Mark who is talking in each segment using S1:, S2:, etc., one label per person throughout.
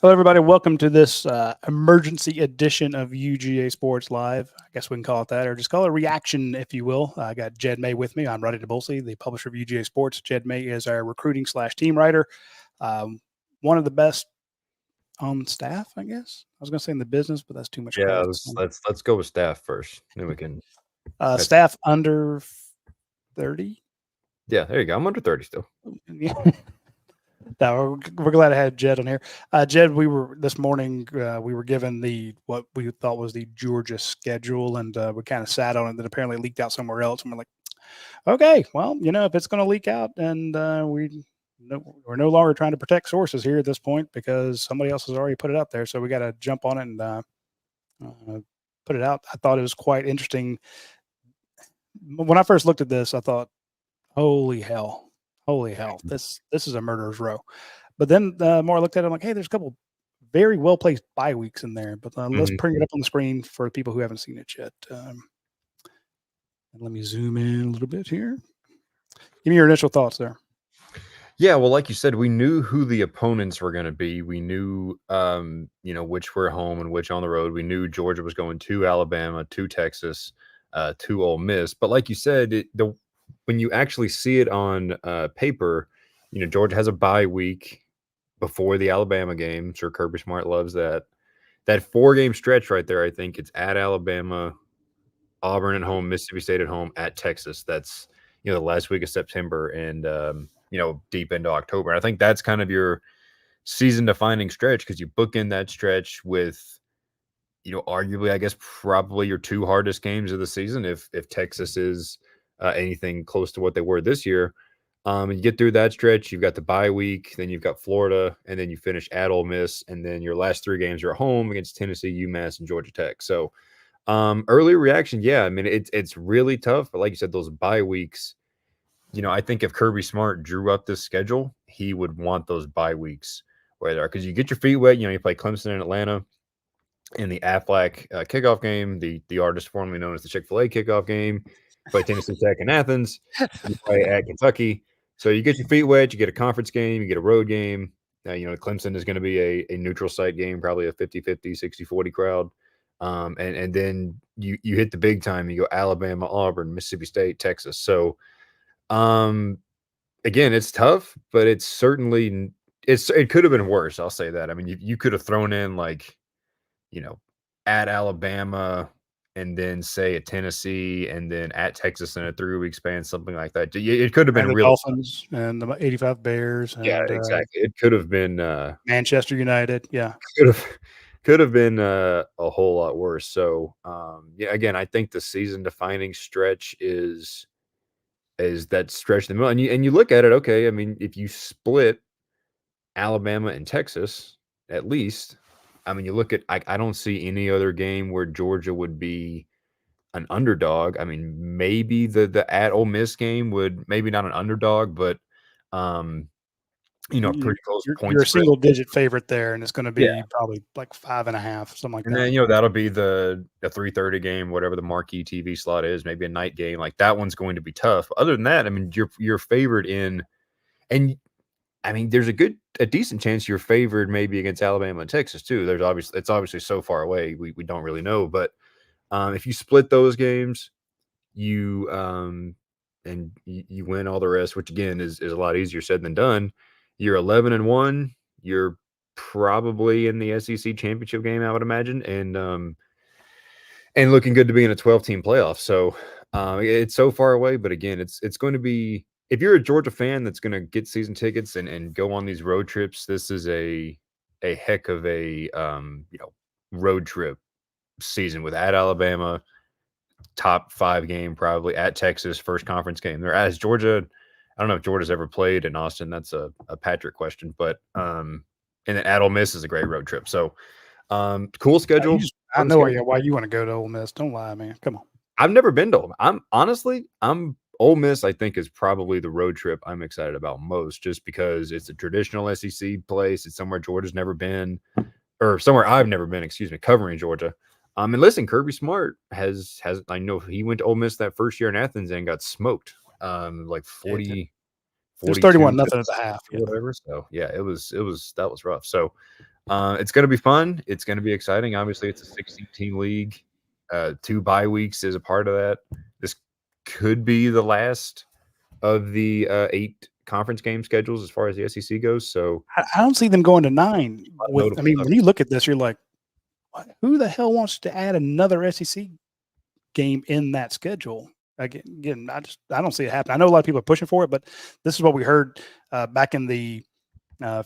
S1: Hello, everybody. Welcome to this emergency edition of UGA Sports Live. I guess we can call it that, or just call it reaction, if you will. I got Jed May with me. I'm Roddy DeBolsey, the publisher of UGA Sports. Jed May is our recruiting / team writer. One of the best on staff, I guess. I was going to say in the business, but that's too much
S2: Yeah,
S1: credit.
S2: let's go with staff first. Then we can.
S1: Staff under 30.
S2: Yeah, there you go. I'm under 30 still.
S1: Yeah. No, we're glad to have Jed on here. Jed, we were this morning. We were given what we thought was the Georgia schedule, and we kind of sat on it. That apparently leaked out somewhere else, and we're like, okay, well, if it's going to leak out, and we're no longer trying to protect sources here at this point because somebody else has already put it out there. So we got to jump on it and put it out. I thought it was quite interesting. When I first looked at this, I thought, holy hell, this is a murderer's row. But then the more I looked at it, I'm like, hey, there's a couple very well placed bye weeks in there. But let's bring it up on the screen for people who haven't seen it yet. And let me zoom in a little bit here. Give me your initial thoughts there.
S2: Yeah, well, like you said, we knew who the opponents were going to be. We knew, which were home and which on the road. We knew Georgia was going to Alabama, to Texas, to Ole Miss. But like you said, when you actually see it on paper, Georgia has a bye week before the Alabama game. I'm sure Kirby Smart loves that. That 4-game stretch right there, I think it's at Alabama, Auburn at home, Mississippi State at home, at Texas. That's, the last week of September and, deep into October. And I think that's kind of your season-defining stretch because you book in that stretch with, arguably, I guess, probably your 2 hardest games of the season if Texas is anything close to what they were this year. And you get through that stretch, you've got the bye week, then you've got Florida, and then you finish at Ole Miss, and then your last 3 games are at home against Tennessee, UMass, and Georgia Tech. So early reaction, yeah, I mean, it's really tough. But like you said, those bye weeks, I think if Kirby Smart drew up this schedule, he would want those bye weeks where they are because you get your feet wet. You play Clemson in Atlanta in the Aflac kickoff game, the artist formerly known as the Chick-fil-A kickoff game. You play Tennessee Tech in Athens. You play at Kentucky. So you get your feet wet. You get a conference game. You get a road game. Clemson is going to be a neutral site game, probably a 50-50, 60-40 crowd. And then you hit the big time. You go Alabama, Auburn, Mississippi State, Texas. So, again, it's tough, but it's certainly it could have been worse. I'll say that. I mean, you could have thrown in at Alabama and then say at Tennessee and then at Texas in a 3-week span, something like that. It could have been
S1: the
S2: real
S1: Dolphins and the 85 Bears. And,
S2: yeah, exactly. It could have been
S1: Manchester United. Yeah,
S2: could have been a whole lot worse. So again, I think the season defining stretch is that stretch in the middle, and you look at it. Okay, I mean, if you split Alabama and Texas, at least. I mean, you look at I don't see any other game where Georgia would be an underdog. I mean, maybe the at Ole Miss game would maybe not an underdog, but pretty close points.
S1: You're a single digit favorite there, and it's going to be probably like 5.5, something like that.
S2: And then that'll be the 3:30 game, whatever the marquee TV slot is, maybe a night game. Like that one's going to be tough. Other than that, I mean, you're favored in, and I mean, there's a decent chance you're favored maybe against Alabama and Texas too. It's obviously so far away, we don't really know. But if you split those games, you win all the rest, which again is a lot easier said than done. You're 11-1. You're probably in the SEC championship game, I would imagine, and looking good to be in a 12-team playoff. So it's so far away, but again, it's going to be. If you're a Georgia fan that's going to get season tickets and go on these road trips, this is a heck of a road trip season with at Alabama, top 5 game probably, at Texas, first conference game. There as Georgia, I don't know if Georgia's ever played in Austin. That's a Patrick question, but and then at Ole Miss is a great road trip. So cool schedule.
S1: I know why you want to go to Ole Miss. Don't lie, man. Come on.
S2: I've never been to Ole. I'm Ole Miss, I think, is probably the road trip I'm excited about most, just because it's a traditional SEC place. It's somewhere Georgia's never been, or somewhere I've never been, covering Georgia. And listen, Kirby Smart has I know he went to Ole Miss that first year in Athens and got smoked, like 40.
S1: It was 31-0 at the half,
S2: whatever. So yeah, that was rough. So It's going to be fun. It's going to be exciting. Obviously, it's a 16-team league. 2 bye weeks is a part of that. This could be the last of the 8 conference game schedules as far as the SEC goes. So
S1: I don't see them going to 9 with, I
S2: notable
S1: mean,
S2: stuff.
S1: when you look at this, you're like, what, who the hell wants to add another SEC game in that schedule? Again, I don't see it happen. I know a lot of people are pushing for it, but this is what we heard back in the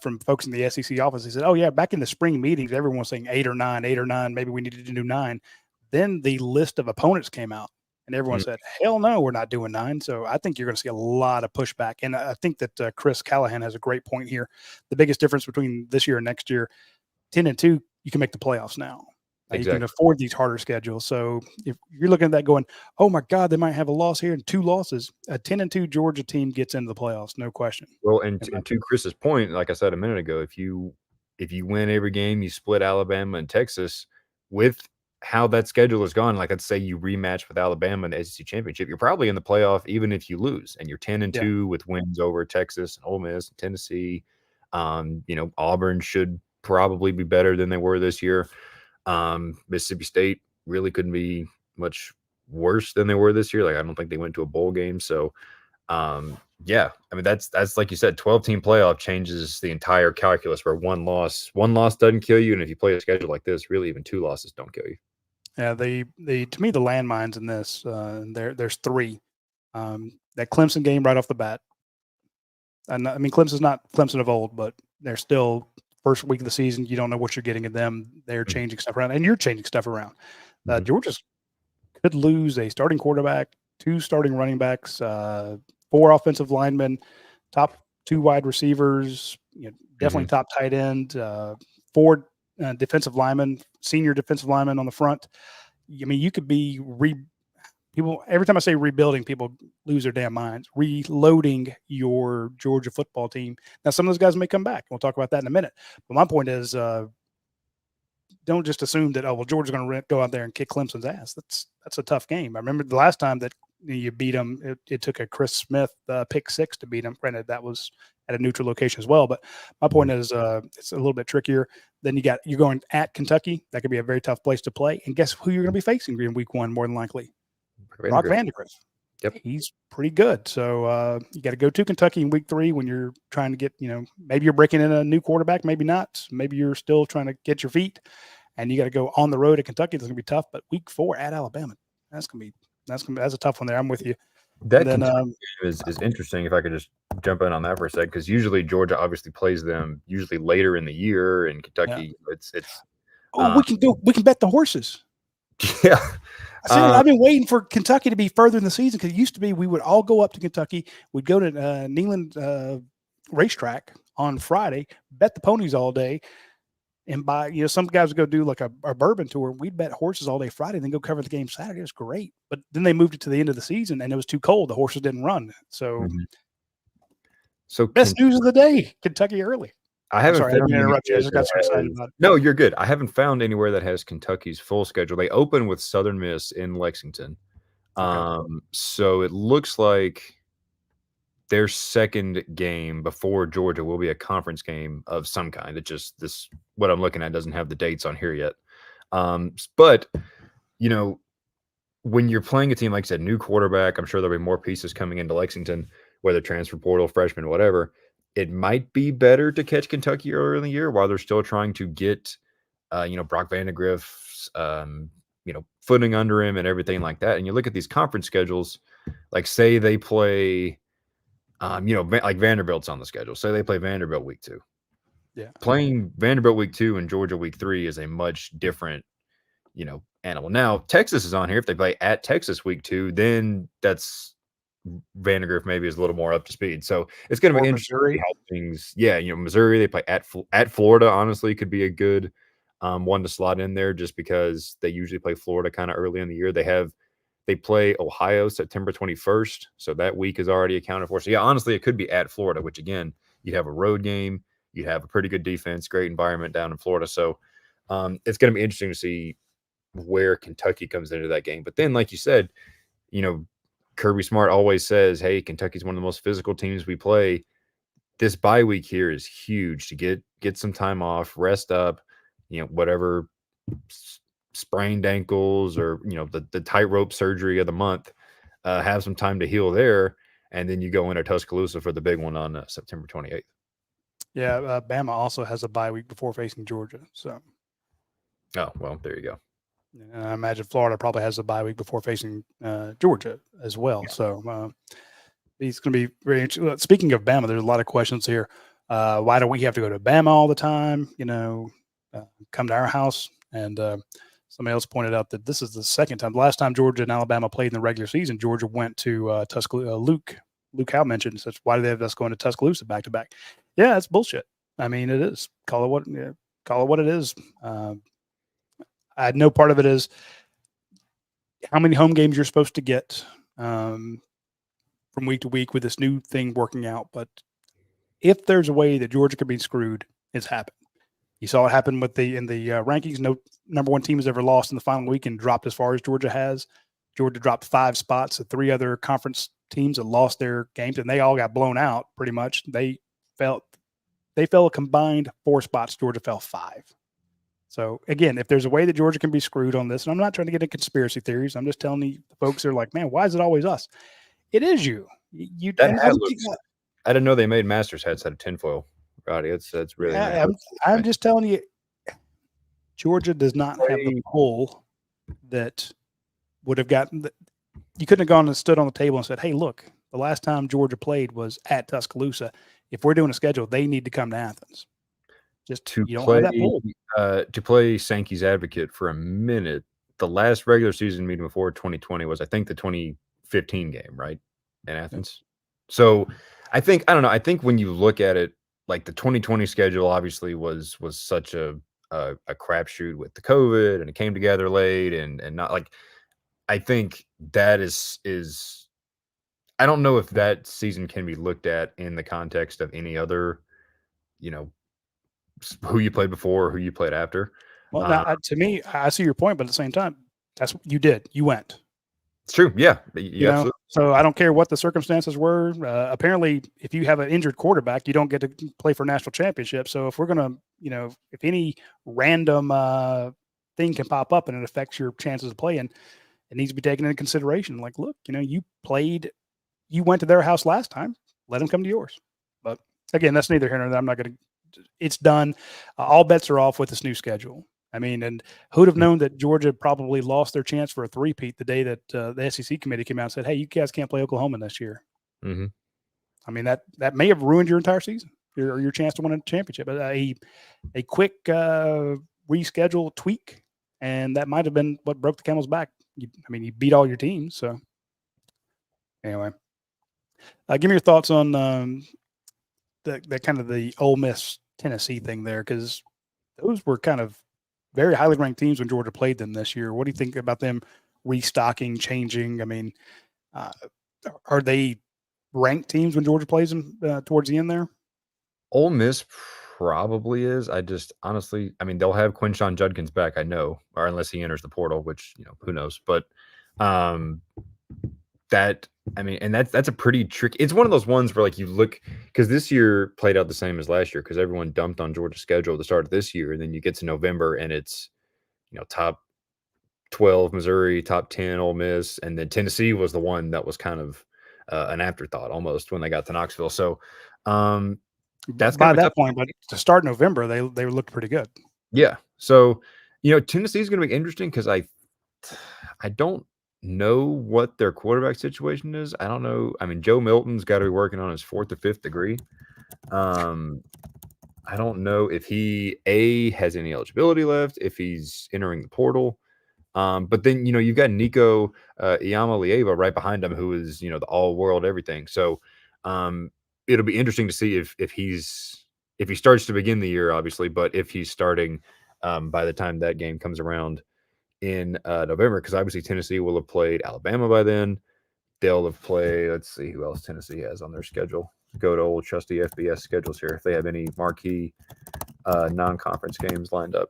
S1: from folks in the SEC office. They said, "Oh yeah, back in the spring meetings, everyone was saying 8 or 9. Maybe we needed to do 9." Then the list of opponents came out, and everyone
S2: Mm,
S1: said, "Hell no, we're not doing 9." So I think you're going to see a lot of pushback, and I think that Chris Callahan has a great point here. The biggest difference between this year and next year, 10-2, you can make the playoffs now. Now you can
S2: exactly.
S1: afford these harder schedules. So if you're looking at that going, "Oh my God, they might have a loss here and 2 losses," a 10-2 Georgia team gets into the playoffs, no question.
S2: Well, and to Chris's point, like I said a minute ago, if you win every game, you split Alabama and Texas with how that schedule is gone. Like let's say you rematch with Alabama in the SEC championship, you're probably in the playoff even if you lose, and you're 10 and
S1: Yeah.
S2: 2 with wins over Texas and Ole Miss and Tennessee. Auburn should probably be better than they were this year. Mississippi State really couldn't be much worse than they were this year. Like I don't think they went to a bowl game, so yeah, I mean that's like you said, 12-team playoff changes the entire calculus where one loss doesn't kill you, and if you play a schedule like this, really even 2 losses don't kill you.
S1: Yeah, the to me the landmines in this there's 3. That Clemson game right off the bat. And I mean Clemson's not Clemson of old, but they're still first week of the season. You don't know what you're getting in them. They're
S2: Mhm,
S1: changing stuff around, and you're changing stuff around.
S2: mhm,
S1: Georgia's could lose a starting quarterback, 2 starting running backs, 4 offensive linemen, top 2 wide receivers, definitely
S2: mhm,
S1: top tight end, 4 defensive linemen, senior defensive linemen on the front. I mean, you could be people every time I say rebuilding, people lose their damn minds. Reloading your Georgia football team. Now, some of those guys may come back. We'll talk about that in a minute. But my point is, don't just assume that Georgia's going to go out there and kick Clemson's ass. That's a tough game. I remember the last time that you beat them, it took a Chris Smith pick 6 to beat them. Granted, that was at a neutral location as well. But my point
S2: mhm.
S1: is, it's a little bit trickier. Then you're going at Kentucky. That could be a very tough place to play. And guess who you're going to be facing in week 1 more than likely? Brock
S2: Vandegrift.
S1: Vandegrift.
S2: Yep.
S1: He's pretty good. So you got to go to Kentucky in week 3 when you're trying to get, maybe you're breaking in a new quarterback, maybe not. Maybe you're still trying to get your feet, and you got to go on the road at Kentucky. That's gonna be tough. But week 4 at Alabama, that's a tough one there. I'm with you. And
S2: That
S1: then
S2: Kentucky game is interesting. If I could just jump in on that for a sec, because usually Georgia obviously plays them usually later in the year, and
S1: yeah.
S2: Kentucky it's
S1: Oh,
S2: uh,
S1: we can bet the horses.
S2: yeah.
S1: Seriously, I've been waiting for Kentucky to be further in the season because it used to be we would all go up to Kentucky. We'd go to Neyland racetrack on Friday, bet the ponies all day, and buy, some guys would go do like a bourbon tour. We'd bet horses all day Friday, then go cover the game Saturday. It was great. But then they moved it to the end of the season and it was too cold. The horses didn't run. So
S2: Mhm. So
S1: best news of the day, Kentucky early.
S2: I
S1: I'm
S2: haven't
S1: sorry, I didn't
S2: found
S1: mean to interrupt you. I
S2: anywhere
S1: just got
S2: that
S1: so excited
S2: has
S1: about it.
S2: No, you're good. I haven't found anywhere that has Kentucky's full schedule. They open with Southern Miss in Lexington.
S1: Okay.
S2: So it looks like their second game before Georgia will be a conference game of some kind. It just this what I'm looking at doesn't have the dates on here yet. But you know, when you're playing a team, like I said, new quarterback, I'm sure there'll be more pieces coming into Lexington, whether transfer portal, freshman, whatever. It might be better to catch Kentucky earlier in the year while they're still trying to get, Brock Vandegrift's, footing under him and everything like that. And you look at these conference schedules, like say they play, like Vanderbilt's on the schedule. Say they play Vanderbilt week 2.
S1: Yeah.
S2: Playing Vanderbilt week 2 and Georgia week 3 is a much different animal. Now, Texas is on here. If they play at Texas week 2, then that's Vandegrift maybe is a little more up to speed. So it's going to
S1: Or
S2: be interesting to see
S1: Missouri.
S2: how things. Yeah, Missouri they play at Florida. Honestly, could be a good one to slot in there just because they usually play Florida kind of early in the year. They play Ohio September 21st, so that week is already accounted for. So yeah, honestly, it could be at Florida, which again, you'd have a road game. You'd have a pretty good defense, great environment down in Florida. So it's going to be interesting to see where Kentucky comes into that game. But then, like you said, you know, Kirby Smart always says, "Hey, Kentucky's one of the most physical teams we play." this bye week here is huge to get some time off, rest up, whatever sprained ankles or the tightrope surgery of the month, have some time to heal there, and then you go into Tuscaloosa for the big one on September 28th.
S1: Yeah, Bama also has a bye week before facing Georgia. So,
S2: oh well, there you go.
S1: And I imagine Florida probably has a bye week before facing Georgia as well. So it's going to be very interesting. Speaking of Bama, there's a lot of questions here. Why do we have to go to Bama all the time? Come to our house. And somebody else pointed out that this is the second time. The last time Georgia and Alabama played in the regular season, Georgia went to Tuscaloosa. Luke Howe mentioned, says, why do they have us going to Tuscaloosa back to back? Yeah, it's bullshit. I mean, it is. Call it what it is. I know part of it is how many home games you're supposed to get from week to week with this new thing working out. But if there's a way that Georgia could be screwed, it's happened. You saw it happen in the rankings. No number one team has ever lost in the final week and dropped as far as Georgia has. Georgia dropped 5 spots. The 3 other conference teams that lost their games, and they all got blown out pretty much. They fell a combined 4 spots. Georgia fell 5. So again, if there's a way that Georgia can be screwed on this, and I'm not trying to get into conspiracy theories, I'm just telling you, the folks are like, man, why is it always us? It is you.
S2: I didn't know they made Masters hats out of tinfoil, Roddy. That's really nice.
S1: I'm just telling you, Georgia does not have the pull that would have gotten. You couldn't have gone and stood on the table and said, "Hey, look, the last time Georgia played was at Tuscaloosa. If we're doing a schedule, they need to come to Athens."
S2: You don't have that pull. To play Sankey's advocate for a minute, the last regular season meeting before 2020 was, I think, the 2015 game, right, in Athens. So I don't know. I think when you look at it, like the 2020 schedule obviously was such a crapshoot with the COVID, and it came together late and not like. I think that is I don't know if that season can be looked at in the context of any other, who you played before or who you played after.
S1: Well, to me, I see your point, but at the same time, that's what you did. You went.
S2: It's true. Yeah. Absolutely.
S1: So I don't care what the circumstances were. Apparently, if you have an injured quarterback, you don't get to play for national championship. So if we're going to, if any random thing can pop up and it affects your chances of playing, it needs to be taken into consideration. Like, look, you went to their house last time. Let them come to yours. But again, that's neither here nor there. I'm not going to. It's done. All bets are off with this new schedule. I mean, and who'd have known that Georgia probably lost their chance for a three-peat the day that the SEC committee came out and said, "Hey, you guys can't play Oklahoma this year."
S2: Mm-hmm.
S1: I mean, that may have ruined your entire season, your chance to win a championship. A quick reschedule tweak, and that might have been what broke the camel's back. You beat all your teams. So anyway, give me your thoughts on the kind of the Ole Miss Tennessee thing there, because those were kind of very highly ranked teams when Georgia played them this year. What do you think about them restocking, changing? I mean, are they ranked teams when Georgia plays them towards the end there?
S2: Ole Miss probably is. I just honestly, they'll have Quinshon Judkins back, I know, or unless he enters the portal, which, who knows. But that's a pretty tricky. It's one of those ones where, like, you look, because this year played out the same as last year, because everyone dumped on Georgia's schedule at the start of this year, and then you get to November and it's, top 12 Missouri, top 10 Ole Miss, and then Tennessee was the one that was kind of an afterthought almost when they got to Knoxville. So
S1: that's by that point, but to start November, they looked pretty good.
S2: Yeah. So Tennessee is going to be interesting because I don't know what their quarterback situation is. I don't know. Joe Milton's got to be working on his 4th or 5th degree. I don't know if he has any eligibility left, if he's entering the portal. But then you've got Nico Iamaleava right behind him, who is the all-world everything. So it'll be interesting to see if he starts to begin the year, obviously, but if he's starting by the time that game comes around in November, because obviously Tennessee will have played Alabama by then. They'll have played, let's see who else Tennessee has on their schedule. Go to old trusty FBS schedules here, if they have any marquee non-conference games lined up.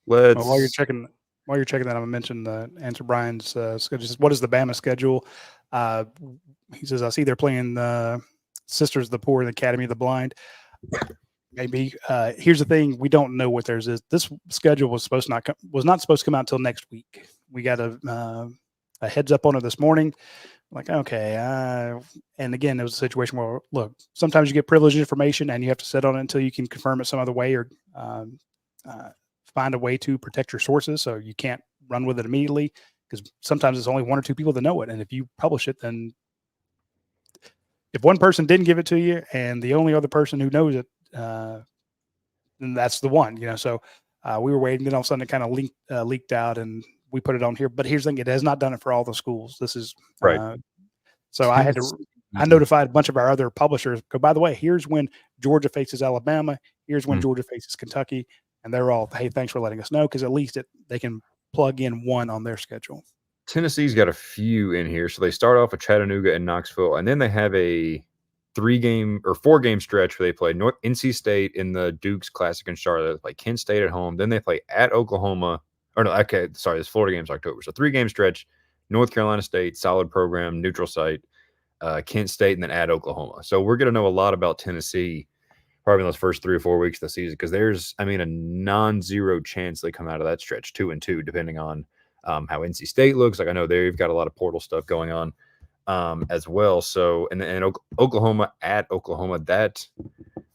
S1: While you're checking that, I'm going to mention answer Brian's schedule. What is the Bama schedule? He says, I see they're playing Sisters of the Poor and the Academy of the Blind. Maybe. Here's the thing: we don't know what theirs is. This schedule was not supposed to come out until next week. We got a heads up on it this morning. Like, okay, and again, it was a situation where, look, sometimes you get privileged information and you have to sit on it until you can confirm it some other way or uh, find a way to protect your sources, so you can't run with it immediately because sometimes it's only one or two people that know it, and if you publish it, then if one person didn't give it to you and the only other person who knows it, then that's the one, So we were waiting, then all of a sudden it kind of leaked out, and we put it on here. But here's the thing: it has not done it for all the schools. This is
S2: Right.
S1: so I notified a bunch of our other publishers. Go, by the way, here's when Georgia faces Alabama. Here's when Georgia faces Kentucky, and they're all, hey, thanks for letting us know, because at least they can plug in one on their schedule.
S2: Tennessee's got a few in here. So they start off with Chattanooga and Knoxville, and then they have a 4-game stretch where they play NC State in the Dukes Classic in Charlotte. They play Kent State at home. Then they play at Oklahoma. Or no, okay, sorry, this Florida game's October. So 3-game stretch, North Carolina State, solid program, neutral site, Kent State, and then at Oklahoma. So we're going to know a lot about Tennessee probably in those first 3 or 4 weeks of the season, because there's, a non-zero chance they come out of that stretch 2-2, depending on how NC State looks. Like, I know they've got a lot of portal stuff going on as well. So, and Oklahoma at Oklahoma, that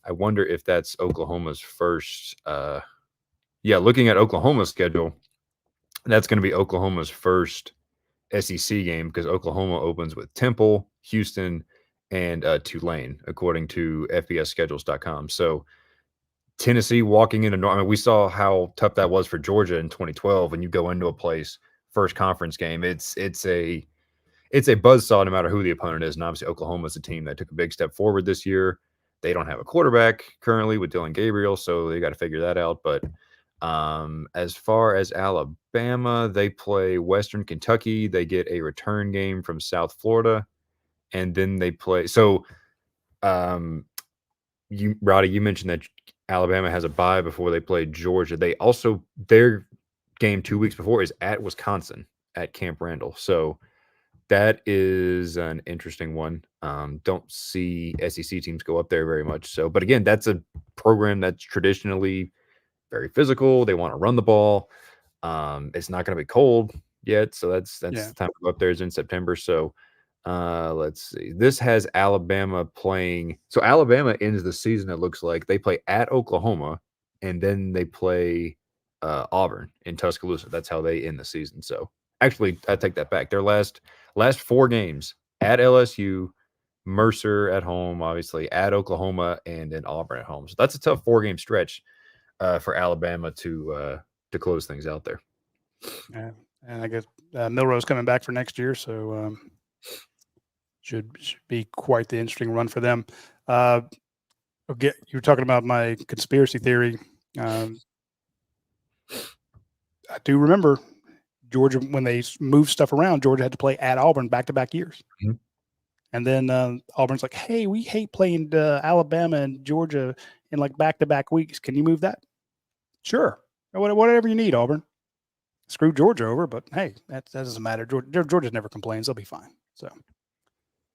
S2: I wonder if that's Oklahoma's first. Looking at Oklahoma's schedule, that's going to be Oklahoma's first SEC game, because Oklahoma opens with Temple, Houston, and Tulane, according to FBSschedules.com. So Tennessee walking into, we saw how tough that was for Georgia in 2012. When you go into a place, first conference game, it's a buzzsaw no matter who the opponent is. And obviously Oklahoma is a team that took a big step forward this year. They don't have a quarterback currently with Dylan Gabriel, so they got to figure that out. But as far as Alabama, they play Western Kentucky. They get a return game from South Florida, and then they play. So, Roddy, you mentioned that Alabama has a bye before they play Georgia. They also, their game 2 weeks before is at Wisconsin at Camp Randall. So that is an interesting one. Don't see SEC teams go up there very much. So, but again, that's a program that's traditionally very physical. They want to run the ball. It's not going to be cold yet, so that's the time to go up there is in September. So let's see. This has Alabama playing. So Alabama ends the season, it looks like. They play at Oklahoma, and then they play Auburn in Tuscaloosa. That's how they end the season. So actually, I take that back. Their last 4 games at LSU, Mercer at home, obviously, at Oklahoma, and then Auburn at home. So that's a tough 4-game stretch for Alabama to close things out there.
S1: Yeah, and I guess Milrose coming back for next year, so should be quite the interesting run for them. You were talking about my conspiracy theory. I do remember Georgia, when they moved stuff around, Georgia had to play at Auburn back-to-back years.
S2: Mm-hmm.
S1: And then Auburn's like, hey, we hate playing Alabama and Georgia in like back-to-back weeks. Can you move that? Sure. Whatever you need, Auburn. Screw Georgia over, but hey, that doesn't matter. Georgia never complains. They'll be fine. So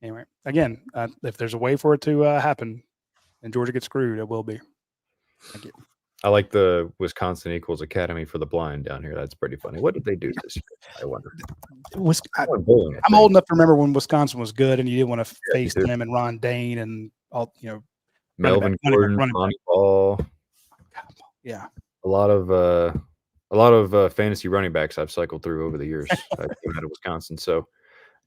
S1: anyway, again, if there's a way for it to happen and Georgia gets screwed, it will be. Thank you.
S2: I like the Wisconsin equals Academy for the Blind down here. That's pretty funny. What did they do this year? I wonder.
S1: I'm old enough to remember when Wisconsin was good, and you didn't want to face them and Ron Dane and all,
S2: Melvin Gordon, Ronnie Ball.
S1: Yeah,
S2: a lot of fantasy running backs I've cycled through over the years. I came out of Wisconsin, so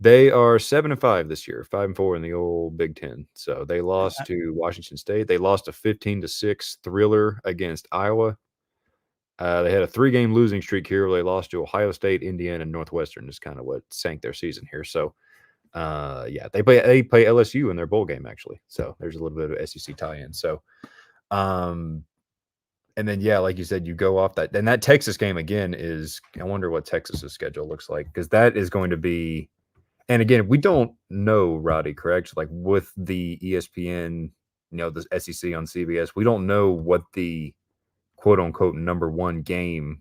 S2: they are 7-5 this year, 5-4 in the old Big Ten. So they lost to Washington State. They lost a 15-6 thriller against Iowa. They had a 3-game losing streak here where they lost to Ohio State, Indiana, and Northwestern. Is kind of what sank their season here. So, they play LSU in their bowl game actually. So there's a little bit of SEC tie-in. So, and then like you said, you go off that. And that Texas game again is. I wonder what Texas's schedule looks like, because that is going to be. And again, we don't know, Roddy, correct? Like with the ESPN, the SEC on CBS, we don't know what the quote unquote number 1 game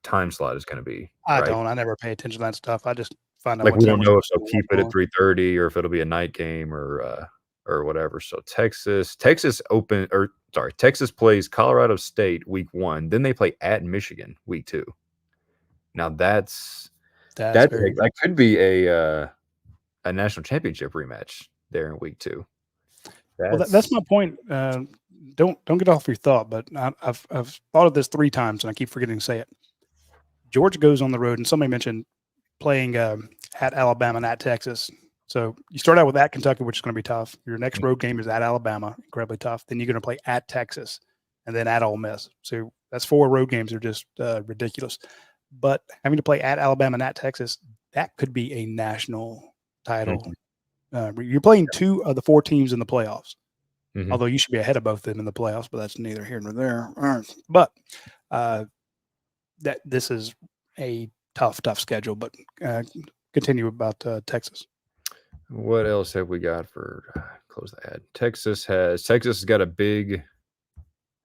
S2: time slot is going to be.
S1: I don't. I never pay attention to that stuff. I just find out.
S2: Like we don't know if they'll keep it at 3:30 or if it'll be a night game or. or whatever. So Texas Texas plays Colorado State week 1. Then they play at Michigan week 2. Now
S1: That's very
S2: that could be a national championship rematch there in week 2.
S1: well. That's my point. Don't get off your thought, but I've thought of this 3 times and I keep forgetting to say it. Georgia goes on the road, and somebody mentioned playing at Alabama and at Texas. So you start out with at Kentucky, which is going to be tough. Your next road game is at Alabama, incredibly tough. Then you're going to play at Texas, and then at Ole Miss. So that's 4 road games that are just ridiculous. But having to play at Alabama and at Texas, that could be a national title. You're playing 2 of the 4 teams in the playoffs. Although you should be ahead of both of them in the playoffs, but that's neither here nor there. But that this is a tough schedule. But continue about Texas.
S2: What else have we got for close the ad? Texas has got a big.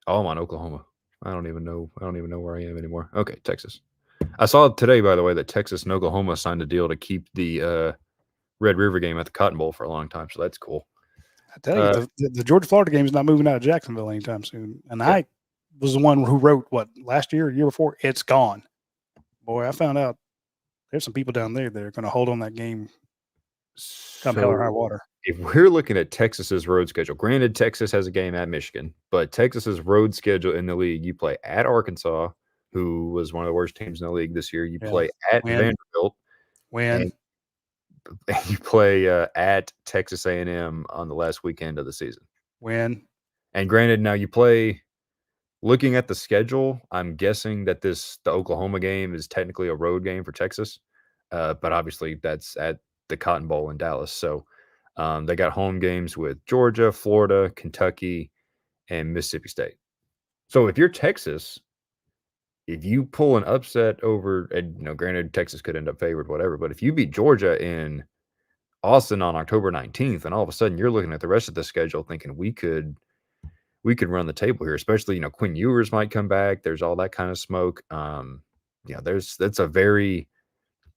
S2: Oh, I'm on Oklahoma. I don't even know where I am anymore. Okay, Texas. I saw today, by the way, that Texas and Oklahoma signed a deal to keep the Red River game at the Cotton Bowl for a long time, so that's cool.
S1: I tell you, the Georgia-Florida game is not moving out of Jacksonville anytime soon. And I was the one who wrote, last year, year before, it's gone. Boy, I found out there's some people down there that are going to hold on that game come hell or high water.
S2: If we're looking at Texas's road schedule, granted, Texas has a game at Michigan, but Texas's road schedule in the league, you play at Arkansas, who was one of the worst teams in the league this year. You play at Vanderbilt.
S1: And
S2: you play at Texas A&M on the last weekend of the season. And granted, now you play. Looking at the schedule, I'm guessing that the Oklahoma game is technically a road game for Texas, but obviously that's at the Cotton Bowl in Dallas. So they got home games with Georgia, Florida, Kentucky, and Mississippi State. So if you're Texas, if you pull an upset over, and granted Texas could end up favored, whatever, but if you beat Georgia in Austin on October 19th, and all of a sudden you're looking at the rest of the schedule thinking we could run the table here, especially, Quinn Ewers might come back. There's all that kind of smoke.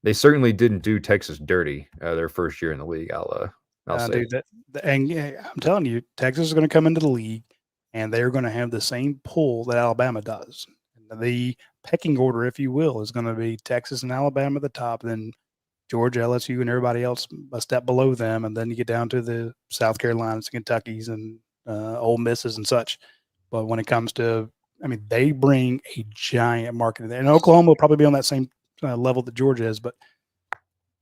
S2: They certainly didn't do Texas dirty their first year in the league. I'll say
S1: that. And I'm telling you, Texas is going to come into the league and they're going to have the same pull that Alabama does. The pecking order, if you will, is going to be Texas and Alabama at the top, then Georgia, LSU, and everybody else a step below them. And then you get down to the South Carolinas, Kentuckys, and Ole Misses and such. But when it comes to, they bring a giant market there. And Oklahoma will probably be on that same level that Georgia is, but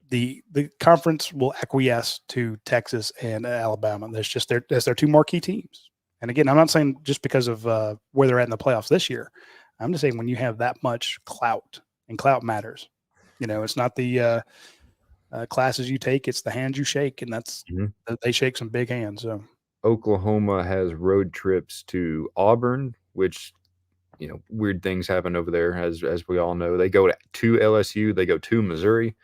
S1: the conference will acquiesce to Texas and Alabama. That's their 2 marquee teams. And again, I'm not saying just because of where they're at in the playoffs this year. I'm just saying when you have that much clout, and clout matters. It's not the classes you take, it's the hands you shake, and that's they shake some big hands. So
S2: Oklahoma has road trips to Auburn, which weird things happen over there, as we all know. They go to LSU, they go to Missouri,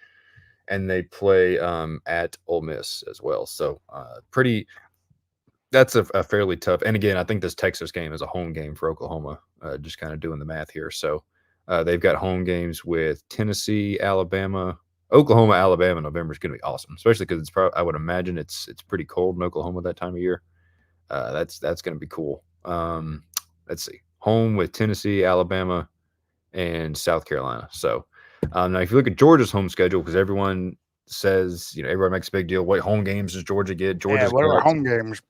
S2: and they play at Ole Miss as well. So that's a fairly tough. And again, I think this Texas game is a home game for Oklahoma. Just kind of doing the math here. So they've got home games with Tennessee, Alabama. Oklahoma, Alabama, November is going to be awesome, especially because I would imagine it's pretty cold in Oklahoma that time of year. That's going to be cool. Let's see, home with Tennessee, Alabama, and South Carolina. So now, if you look at Georgia's home schedule, because everyone says, everybody makes a big deal. What home games does Georgia get? Georgia's
S1: what are home games?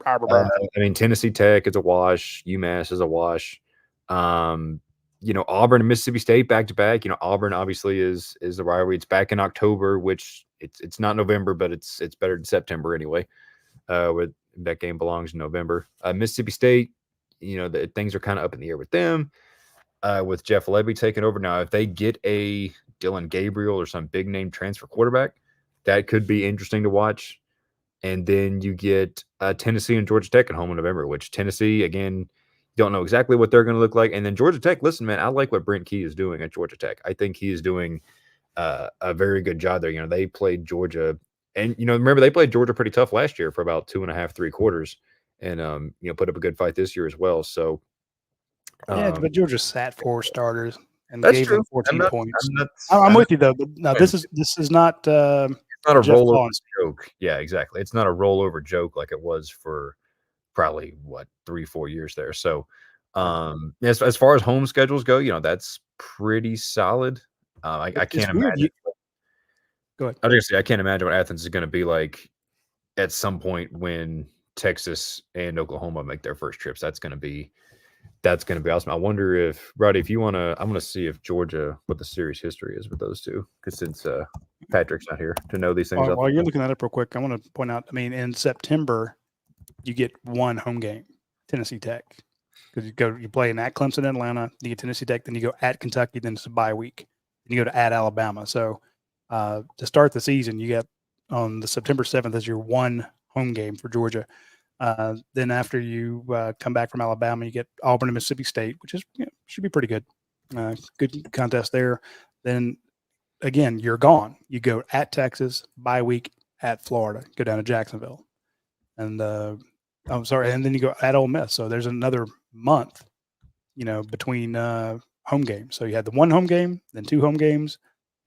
S2: Tennessee Tech is a wash. UMass is a wash. Auburn and Mississippi State back to back. Auburn obviously is the rivalry. It's back in October, which it's not November, but it's better than September anyway. Where that game belongs in November. Mississippi State, things are kind of up in the air with them. With Jeff Lebby taking over now, if they get a Dylan Gabriel or some big name transfer quarterback, that could be interesting to watch. And then you get Tennessee and Georgia Tech at home in November, which Tennessee, again, don't know exactly what they're going to look like. And then Georgia Tech, listen, man, I like what Brent Key is doing at Georgia Tech. I think he is doing a very good job there. They played Georgia, and, remember, they played Georgia pretty tough last year for about 2.5, 3 quarters, and, put up a good fight this year as well. So,
S1: but Georgia sat 4 starters and
S2: that's
S1: gave
S2: true.
S1: them 14 points.
S2: I'm
S1: with you though. But no, this is not.
S2: not a
S1: Jeff
S2: rollover
S1: Collins.
S2: joke. Yeah, exactly. It's not a rollover joke like it was for probably what 3-4 years there. So, as far as home schedules go, that's pretty solid. I
S1: It's
S2: can't
S1: weird.
S2: imagine.
S1: Go ahead.
S2: I was gonna say I can't imagine what Athens is going to be like at some point when Texas and Oklahoma make their first trips. That's gonna be awesome. I wonder if Roddy, if you wanna, I'm gonna see if Georgia what the series history is with those two, because since Patrick's not here to know these things.
S1: While you're looking that up real quick, I want to point out. I mean, in September, you get one home game, Tennessee Tech, because you play in at Clemson, Atlanta. You get Tennessee Tech, then you go at Kentucky, then it's a bye week. Then you go to at Alabama. So to start the season, you get on the September 7th as your one home game for Georgia. Then after you come back from Alabama, you get Auburn and Mississippi State, which is should be pretty good. Good contest there. Then again, you're gone. You go at Texas, bye week at Florida, go down to Jacksonville, and I'm sorry, and then you go at Ole Miss. So there's another month, between home games. So you had the one home game, then two home games,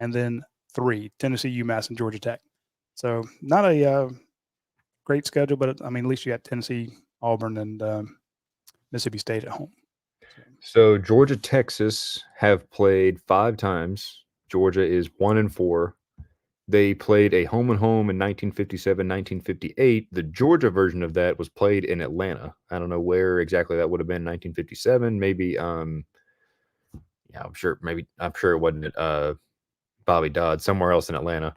S1: and then three: Tennessee, UMass, and Georgia Tech. So not a great schedule, but I mean, at least you got Tennessee, Auburn, and Mississippi State at home.
S2: So Georgia, Texas have played 5 times. Georgia is 1-4. They played a home and home in 1957, 1958. The Georgia version of that was played in Atlanta. I don't know where exactly that would have been. 1957, maybe. I'm sure it wasn't at Bobby Dodd, somewhere else in Atlanta.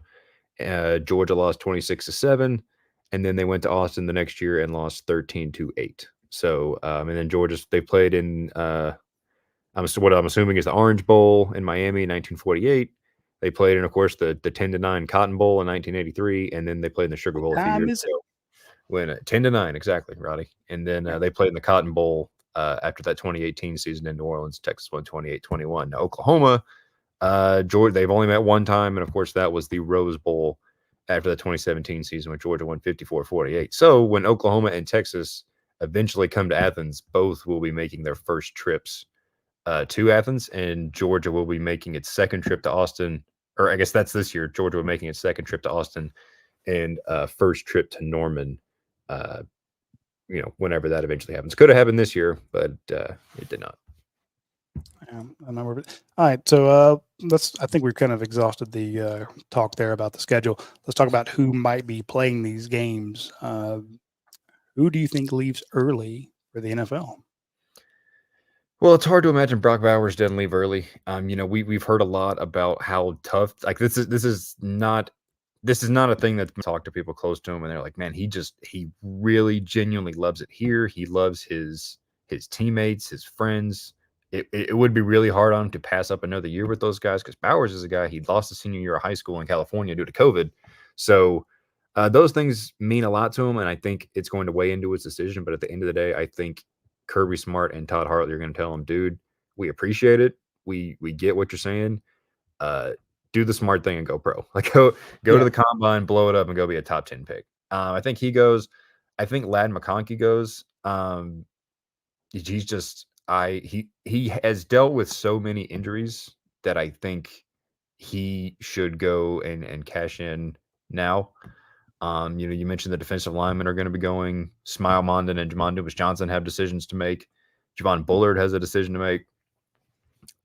S2: Georgia lost 26-7, and then they went to Austin the next year and lost 13-8. So, and then Georgia, they played in what I'm assuming is the Orange Bowl in Miami in 1948. They played in, of course, the 10-9 Cotton Bowl in 1983, and then they played in the Sugar Bowl a few years ago. When 10-9, exactly, Roddy. And then they played in the Cotton Bowl after that 2018 season in New Orleans. Texas won 28-21. Now Oklahoma, Georgia, they've only met one time, and of course that was the Rose Bowl after the 2017 season when Georgia won 54-48. So when Oklahoma and Texas eventually come to Athens, both will be making their first trips to Athens, and Georgia will be making its second trip to Austin, or I guess that's this year. Georgia will be making its second trip to Austin and first trip to Norman, whenever that eventually happens. Could have happened this year, but it did not.
S1: All right, so I think we've kind of exhausted the talk there about the schedule. Let's talk about who might be playing these games. Who do you think leaves early for the NFL?
S2: Well, it's hard to imagine Brock Bowers didn't leave early. We've heard a lot about how tough. Like this is not a thing that's talked to people close to him, and they're like, man, he really genuinely loves it here. He loves his teammates, his friends. It would be really hard on him to pass up another year with those guys, because Bowers is a guy, he lost his senior year of high school in California due to COVID. So those things mean a lot to him, and I think it's going to weigh into his decision. But at the end of the day, I think Kirby Smart and Todd Hartley are going to tell him, dude, we appreciate it. We get what you're saying. Do the smart thing and go pro. Like go to the combine, blow it up, and go be a top 10 pick. I think he goes. I think Ladd McConkey goes. He's just he has dealt with so many injuries that I think he should go and cash in now. You mentioned the defensive linemen are going to be going. Smile Mondon and Jamon Dumas-Johnson have decisions to make. Javon Bullard has a decision to make.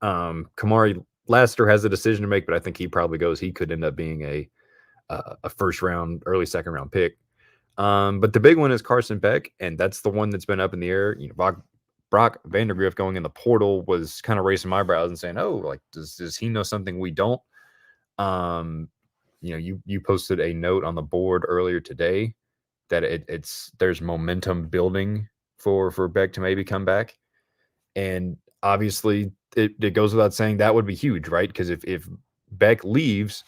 S2: Kamari Lassiter has a decision to make, but I think he probably goes. He could end up being a first round, early second round pick. But the big one is Carson Beck, and that's the one that's been up in the air. Brock Vandergrift going in the portal was kind of raising my brows and saying, "Oh, like does he know something we don't?" You posted a note on the board earlier today that there's momentum building for Beck to maybe come back, and obviously it goes without saying that would be huge, right? Because if Beck leaves,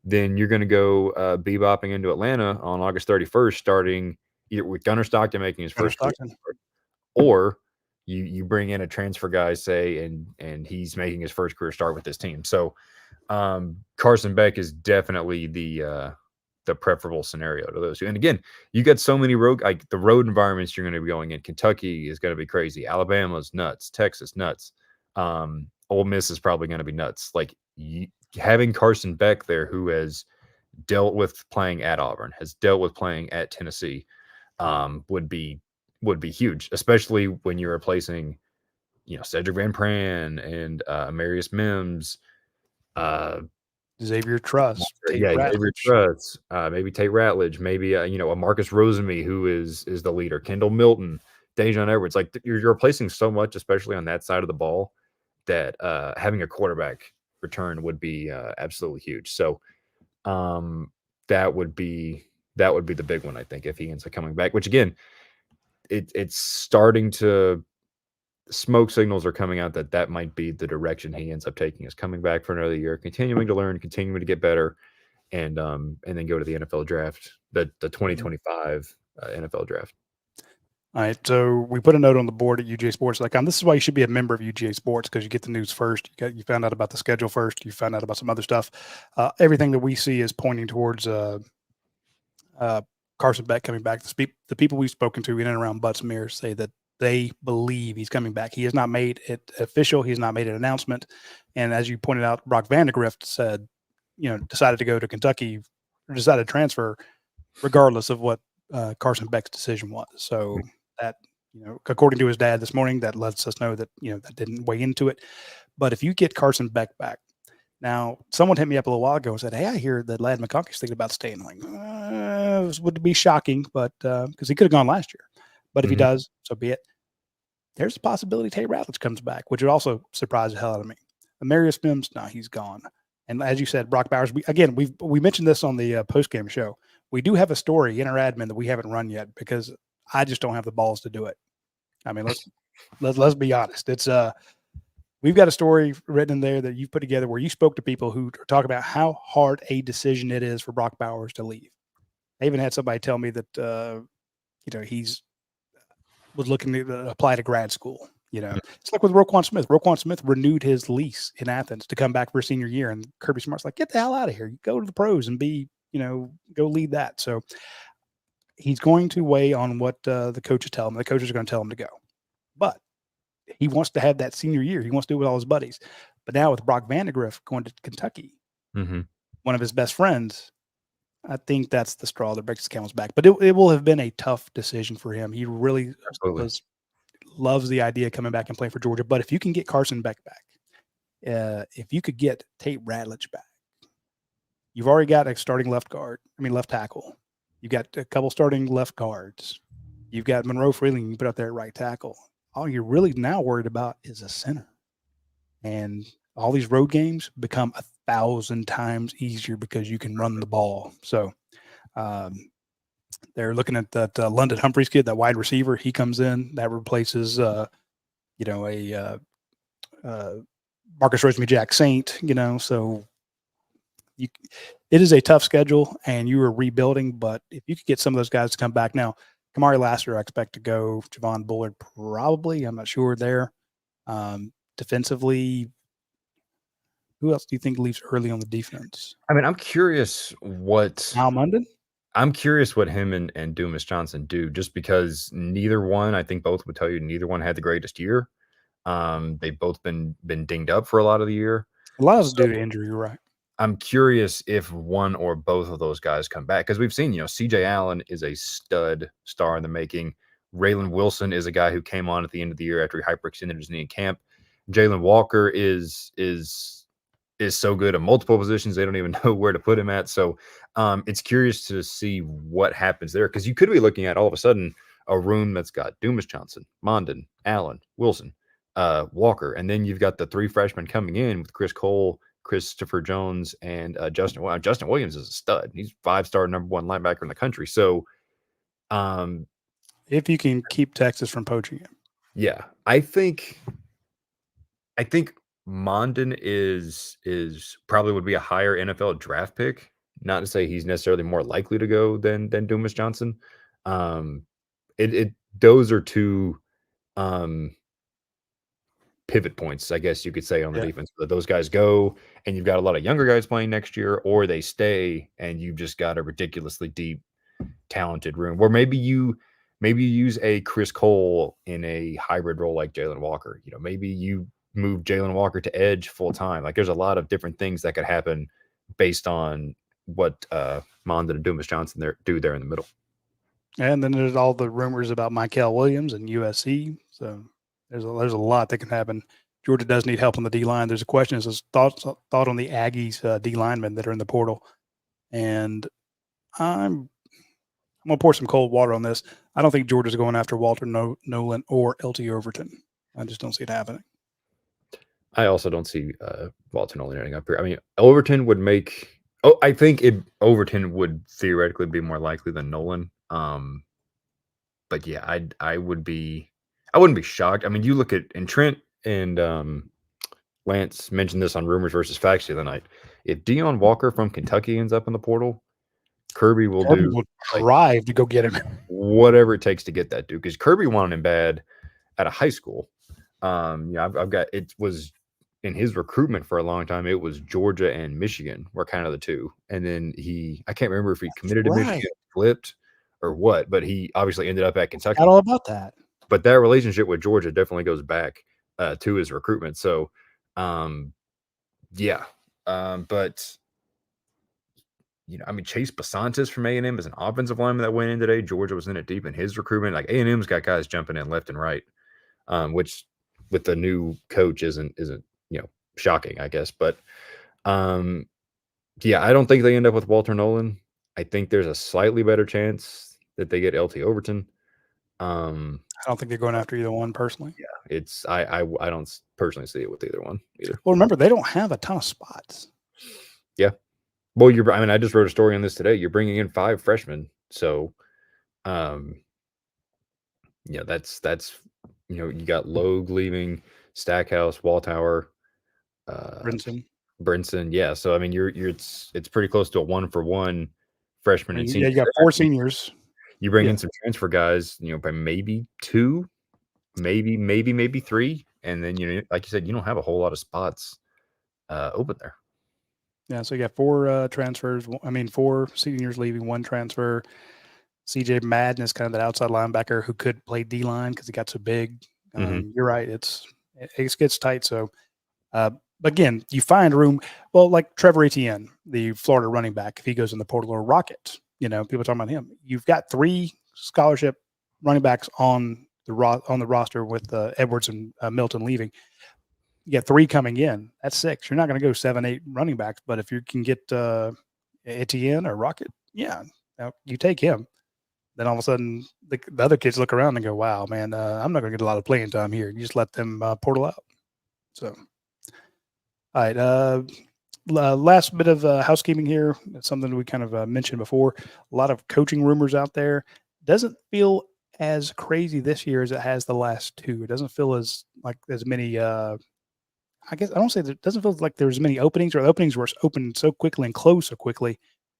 S2: then you're going to go bebopping into Atlanta on August 31st, starting either with Gunnar Stockton making his first start, or you bring in a transfer guy, say, and he's making his first career start with this team. So Carson Beck is definitely the preferable scenario to those two. And again, you got so many the road environments you're going to be going in. Kentucky is going to be crazy. Alabama's nuts. Texas nuts. Ole Miss is probably going to be nuts. Like having Carson Beck there, who has dealt with playing at Auburn, has dealt with playing at Tennessee, would be huge, especially when you're replacing, Cedric Van Pran and Marius Mims, uh,
S1: Xavier Truss, Tate
S2: yeah, Xavier
S1: Ratledge.
S2: Truss, maybe Tate Ratledge, maybe a Marcus Rosemy who is the leader, Kendall Milton, Dejan Edwards. Like you're replacing so much, especially on that side of the ball, that having a quarterback return would be absolutely huge. So that would be the big one, I think, if he ends up coming back. Which again, it's starting to smoke signals are coming out that might be the direction he ends up taking, is coming back for another year, continuing to learn, continuing to get better, and then go to the NFL draft, the 2025 NFL draft.
S1: All right, so we put a note on the board at UGAsports.com. This is why you should be a member of UGA Sports, because you get the news first. You found out about the schedule first. You found out about some other stuff. Everything that we see is pointing towards Carson Beck coming back. The people we've spoken to in and around Butts-Mehre say that they believe he's coming back. He has not made it official. He's not made an announcement. And as you pointed out, Brock Vandegrift said, decided to go to Kentucky, or decided to transfer, regardless of what Carson Beck's decision was. So that, according to his dad this morning, that lets us know that, that didn't weigh into it. But if you get Carson Beck back, now someone hit me up a little while ago and said, "Hey, I hear that Ladd McConkey's thinking about staying." I'm like, it would be shocking, but because he could have gone last year. But if he does, so be it. There's a possibility Tate Ratledge comes back, which would also surprise the hell out of me. Marius Mims, no, he's gone. And as you said, Brock Bowers, we mentioned this on the post-game show. We do have a story in our admin that we haven't run yet because I just don't have the balls to do it. I mean, let's be honest. It's we've got a story written in there that you've put together where you spoke to people who talk about how hard a decision it is for Brock Bowers to leave. I even had somebody tell me that he's was looking to apply to grad school. It's like with Roquan Smith. Roquan Smith renewed his lease in Athens to come back for a senior year, and Kirby Smart's like, "Get the hell out of here! You go to the pros and go lead that." So he's going to weigh on what the coaches tell him. The coaches are going to tell him to go, but he wants to have that senior year. He wants to do it with all his buddies. But now with Brock Vandegrift going to Kentucky, one of his best friends, I think that's the straw that breaks the camel's back. But it will have been a tough decision for him. He really loves the idea of coming back and playing for Georgia. But if you can get Carson Beck back, if you could get Tate Ratledge back, you've already got a starting left tackle. You've got a couple starting left guards. You've got Monroe Freeling you put out there at right tackle. All you're really now worried about is a center. And all these road games become 1,000 times easier because you can run the ball. So they're looking at that London Humphreys kid, that wide receiver. He comes in. That replaces, Marcus Rosemary-Jack Saint, so it is a tough schedule, and you are rebuilding. But if you could get some of those guys to come back now, Kamari Lassiter, I expect to go. Javon Bullard, probably. I'm not sure there. Defensively, who else do you think leaves early on the defense?
S2: I mean, I'm curious what
S1: Al Munden?
S2: I'm curious what him and Dumas Johnson do, just because neither one, I think both would tell you, neither one had the greatest year. They've both been dinged up for a lot of the year.
S1: A lot of it's due to injury, you're right.
S2: I'm curious if one or both of those guys come back, because we've seen, CJ Allen is a stud star in the making. Raylan Wilson is a guy who came on at the end of the year after he hyperextended his knee in camp. Jalen Walker is so good at multiple positions, they don't even know where to put him at. So it's curious to see what happens there, because you could be looking at all of a sudden a room that's got Dumas Johnson, Mondon, Allen, Wilson, Walker, and then you've got the three freshmen coming in with Chris Cole, Christopher Jones, and Justin. Well, Justin Williams is a stud. He's 5-star number one linebacker in the country. So,
S1: if you can keep Texas from poaching him,
S2: yeah, I think Mondon is probably would be a higher NFL draft pick. Not to say he's necessarily more likely to go than Dumas Johnson. Those are two pivot points, I guess you could say, on the defense. That those guys go, and you've got a lot of younger guys playing next year, or they stay, and you've just got a ridiculously deep, talented room. Or maybe you use a Chris Cole in a hybrid role like Jalen Walker. Maybe you move Jalen Walker to edge full time. Like, there's a lot of different things that could happen based on Mond and Dumas Johnson do there in the middle.
S1: And then there's all the rumors about Michael Williams and USC. So there's a lot that can happen. Georgia does need help on the D line. There's a question: is thought on the Aggies D linemen that are in the portal? And I'm gonna pour some cold water on this. I don't think Georgia's going after Walter Nolan or LT Overton. I just don't see it happening.
S2: I also don't see Walter Nolan ending up here. I mean, Overton would make. Oh, I think Overton would theoretically be more likely than Nolan. But yeah, I wouldn't be shocked. I mean, you look at and Trent and Lance mentioned this on Rumors versus Facts the other night. If Deion Walker from Kentucky ends up in the portal, Kirby will
S1: drive to go get him.
S2: Whatever it takes to get that dude, because Kirby wanted him bad at a high school. I've got it was in his recruitment for a long time. It was Georgia and Michigan were kind of the two, and then I can't remember if he committed to Michigan, flipped, or what, but he obviously ended up at Kentucky.
S1: Not all about that.
S2: But that relationship with Georgia definitely goes back to his recruitment. So, yeah. But I mean, Chase Basantis from A&M is an offensive lineman that went in today. Georgia was in it deep in his recruitment. Like A&M's got guys jumping in left and right, which with the new coach isn't shocking, I guess. But yeah, I don't think they end up with Walter Nolan. I think there's a slightly better chance that they get LT Overton.
S1: I don't think they're going after either one personally.
S2: Yeah, it's I don't personally see it with either one either.
S1: Well, remember they don't have a ton of spots.
S2: Yeah. Well, I just wrote a story on this today. You're bringing in 5 freshmen, so yeah, that's you got Logue leaving, Stackhouse, Waltower, Brinson. Yeah, so I mean, it's pretty close to a 1-for-1 freshman and senior.
S1: Yeah, you got 4 seniors.
S2: You bring in some transfer guys, by maybe 2, maybe 3, and then like you said, you don't have a whole lot of spots open there.
S1: Yeah, so you got 4 transfers. 4 seniors leaving, 1 transfer. CJ Madden is kind of that outside linebacker who could play D line because he got so big. You're right; it gets tight. So, again, you find room. Well, like Trevor Etienne, the Florida running back, if he goes in the portal, or Rocket, people talking about him. You've got 3 scholarship running backs on the roster with Edwards and Milton leaving. You got 3 coming in. That's 6. You're not going to go 7, 8 running backs, but if you can get Etienne or Rocket, yeah, you take him. Then all of a sudden, the other kids look around and go, "Wow, man, I'm not going to get a lot of playing time here." You just let them portal out. So, all right. Last bit of housekeeping here. It's something we kind of mentioned before. A lot of coaching rumors out there. Doesn't feel as crazy this year as it has the last 2. It doesn't feel as many. I guess I don't say that it doesn't feel like there's many openings, or the openings were open so quickly and closed so quickly.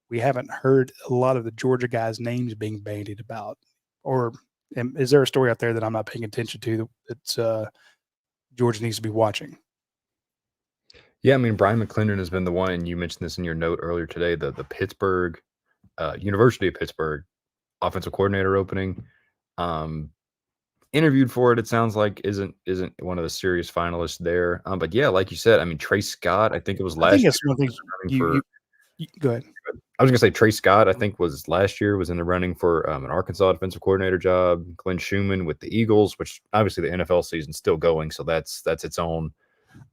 S1: We haven't heard a lot of the Georgia guys' names being bandied about. Or is there a story out there that I'm not paying attention to that Georgia needs to be watching?
S2: Yeah, I mean, Brian McClendon has been the one, and you mentioned this in your note earlier today, the Pittsburgh, University of Pittsburgh offensive coordinator opening. Interviewed for it, it sounds like isn't one of the serious finalists there. But yeah, like you said, I mean, Trey Scott, I think it was last year.
S1: Go ahead.
S2: I was going to say Trey Scott, I think was last year, was in the running for an Arkansas defensive coordinator job. Glenn Schumann with the Eagles, which obviously the NFL season's still going, so that's its own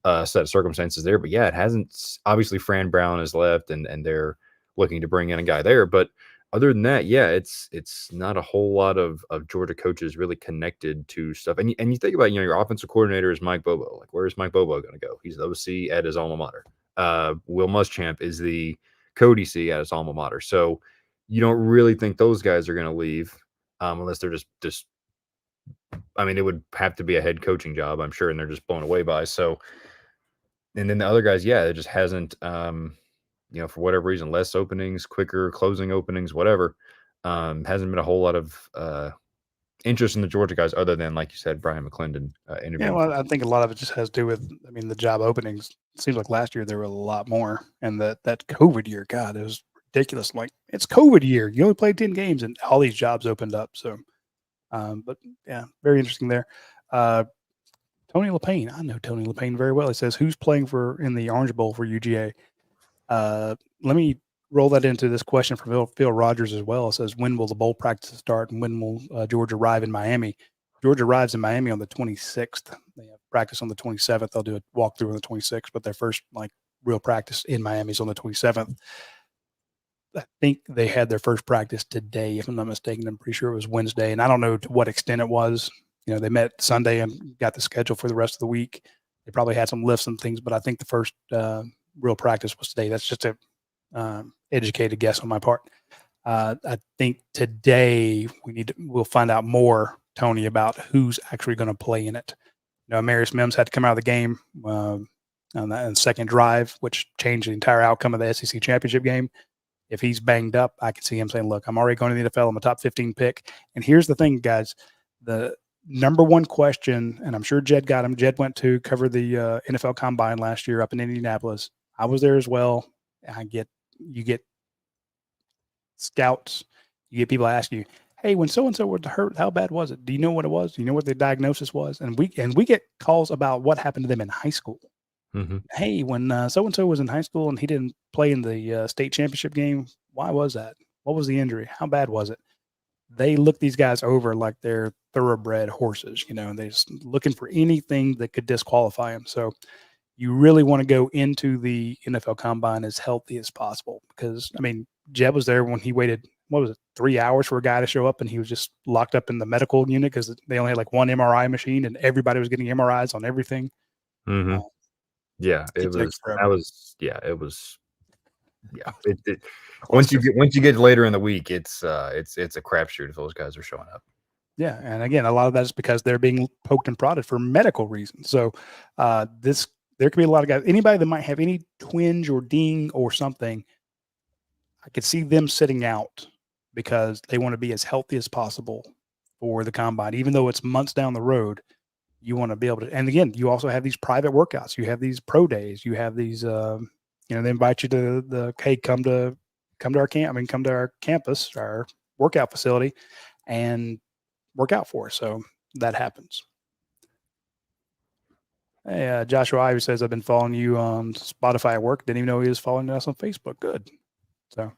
S2: set of circumstances there. But yeah, it hasn't. Obviously, Fran Brown has left, and they're looking to bring in a guy there. But other than that, yeah, it's not a whole lot of Georgia coaches really connected to stuff. And you think about, your offensive coordinator is Mike Bobo. Like, where is Mike Bobo going to go? He's the OC at his alma mater. Will Muschamp is the Cody C at his alma mater. So you don't really think those guys are going to leave unless they're just. I mean, it would have to be a head coaching job, I'm sure, and they're just blown away by. So, and then the other guys, yeah, it just hasn't. For whatever reason, less openings, quicker closing openings, whatever. Hasn't been a whole lot of interest in the Georgia guys, other than, like you said, Brian McClendon interview.
S1: Yeah, well, I think a lot of it just has to do with, the job openings. It seems like last year there were a lot more, and that COVID year, God, it was ridiculous. Like, it's COVID year. You only played 10 games, and all these jobs opened up. So, but yeah, very interesting there. Tony LePain, I know Tony LePain very well. He says, "Who's playing in the Orange Bowl for UGA?" Let me roll that into this question from Phil Rogers as well. It says, when will the bowl practice start and when will Georgia arrive in Miami? Georgia arrives in Miami on the 26th. They have practice on the 27th. They'll do a walkthrough on the 26th, but their first real practice in Miami is on the 27th. I think they had their first practice today, if I'm not mistaken. I'm pretty sure it was Wednesday, and I don't know to what extent it was. They met Sunday and got the schedule for the rest of the week. They probably had some lifts and things, but I think the first real practice was today. That's just a educated guess on my part. I think today we'll find out more, Tony, about who's actually going to play in it. Marius Mims had to come out of the game on the second drive, which changed the entire outcome of the SEC championship game. If he's banged up, I can see him saying, look, I'm already going to the NFL. I'm a top 15 pick. And here's the thing, guys. The number one question, and I'm sure Jed got him. Jed went to cover the NFL Combine last year up in Indianapolis. I was there as well. You get scouts. You get people ask you, hey, when so-and-so was hurt, how bad was it? Do you know what it was? Do you know what the diagnosis was? And we get calls about what happened to them in high school.
S2: Mm-hmm.
S1: Hey, when so-and-so was in high school and he didn't play in the state championship game, why was that? What was the injury? How bad was it? They look these guys over like they're thoroughbred horses, and they're just looking for anything that could disqualify them. So you really want to go into the NFL Combine as healthy as possible because, Jeb was there when he waited, 3 hours for a guy to show up, and he was just locked up in the medical unit because they only had one MRI machine and everybody was getting MRIs on everything.
S2: Mm-hmm. Yeah, it was. Once you get later in the week, it's a crapshoot if those guys are showing up.
S1: Yeah, and again, a lot of that is because they're being poked and prodded for medical reasons. So there could be a lot of guys. Anybody that might have any twinge or ding or something, I could see them sitting out because they want to be as healthy as possible for the combine, even though it's months down the road. You want to be able to, and again, you also have these private workouts. You have these pro days. You have these, they invite you to hey, come to our camp. Come to our campus, our workout facility, and work out for us. So that happens. Hey, Joshua Ivy says, I've been following you on Spotify at work. Didn't even know he was following us on Facebook. Good. So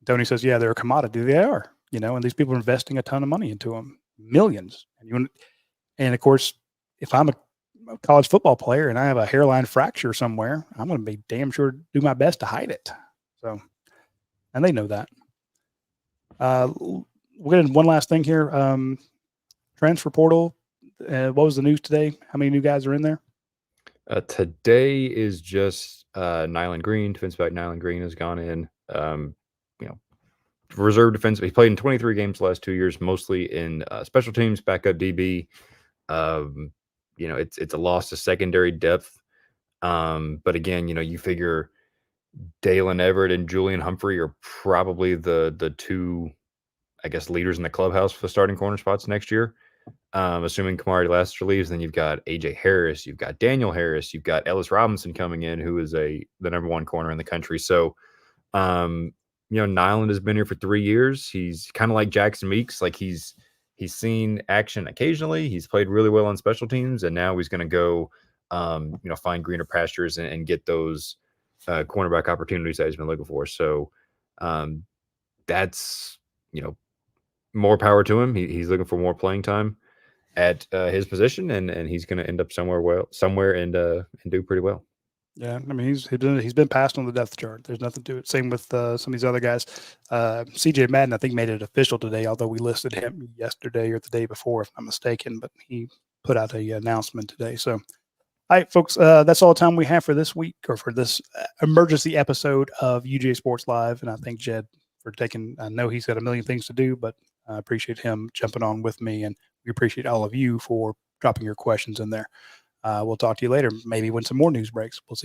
S1: Tony says, yeah, they're a commodity. They are, and these people are investing a ton of money into them, millions. And of course, if I'm a college football player and I have a hairline fracture somewhere, I'm going to be damn sure to do my best to hide it. So, and they know that. We're going to one last thing here. Transfer portal. What was the news today? How many new guys are in there?
S2: Today is just Nyland Green. Defensive back Nyland Green has gone in. Reserve defense. He played in 23 games the last 2 years, mostly in special teams, backup DB. It's a loss to secondary depth. But again, you figure Dalen Everett and Julian Humphrey are probably the two, I guess, leaders in the clubhouse for the starting corner spots next year. Assuming Kamari Lassiter leaves, then you've got AJ Harris, you've got Daniel Harris, you've got Ellis Robinson coming in, who is the number one corner in the country. So, Nyland has been here for 3 years. He's kind of like Jackson Meeks. He's seen action occasionally. He's played really well on special teams, and now he's going to go, find greener pastures and get those cornerback opportunities that he's been looking for. So that's, more power to him. He's looking for more playing time at his position, and he's going to end up somewhere and do pretty well.
S1: Yeah, he's been passed on the depth chart. There's nothing to it. Same with some of these other guys. CJ Madden, I think, made it official today, although we listed him yesterday or the day before, if I'm mistaken, but he put out an announcement today. So, all right, folks, that's all the time we have for this week or for this emergency episode of UGA Sports Live. And I thank Jed for I know he's got a million things to do, but I appreciate him jumping on with me, and we appreciate all of you for dropping your questions in there. We'll talk to you later, maybe when some more news breaks. We'll see.